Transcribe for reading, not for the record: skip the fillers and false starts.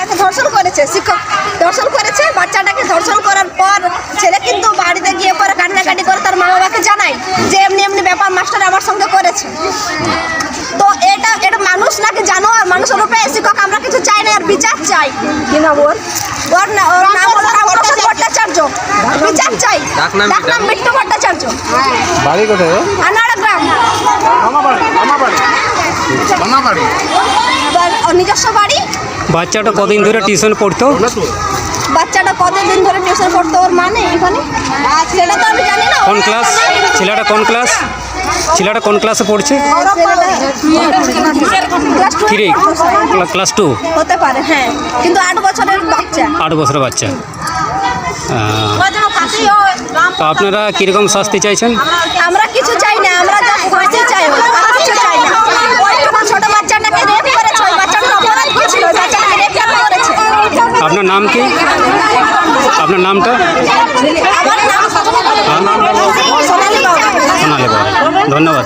বাচ্চাটাকে ধর্ষণ করেছে, শিক্ষক ধর্ষণ করেছে। বাচ্চাটাকে ধর্ষণ করার পর ছেলে কিন্তু বাড়িতে গিয়ে পরে কান্নাকাটি করে তার মা বাবাকে জানায় যে এমনি এমনি ব্যাপার মাস্টার আমার সঙ্গে করেছে। তো এটা মানুষ নাকি জানোয়ার? মানুষের রূপে শিক্ষক আমরা কিছু চাই না, আর বিচার চাই। কি নাম ওর নাম হলো রামপ্রসাদ ভট্টাচার্য। বিচার চাই। ডাকনাম মিট্টু ভট্টাচার্য। বাড়ি কোথায়? আনাড়া গ্রাম, নিজস্ব বাড়ি। বাচ্চাটা কদিন ধরে টিউশন পড়তো? বাচ্চাটা কতদিন ধরে টিউশন পড়তো ওর মানে এখানে সেটা তো আমি জানি না। কোন ক্লাস? ছেলেটা কোন ক্লাস? ছেলেটা কোন ক্লাসে পড়ছে? ক্লাস 2 হতে পারে, হ্যাঁ, কিন্তু 8 বছরের বাচ্চা। 8 বছরের বাচ্চা। তো আপনারা কীরকম শাস্তি চাইছেন? আমরা কিছু চাই না, আমরা যা ফাঁসি চাই, আর কিছু চাই না। ওইটুকু ছোট বাচ্চাটাকে রেপ করেছে, ওই বাচ্চাটার অপরাধ কি ছিল? ওই বাচ্চাটাকে রেপ কেন করেছে? আপনার নাম কি? আপনার নামটা? আমার নাম সোনালী বাবু। সোনালী বাবু, ধন্যবাদ।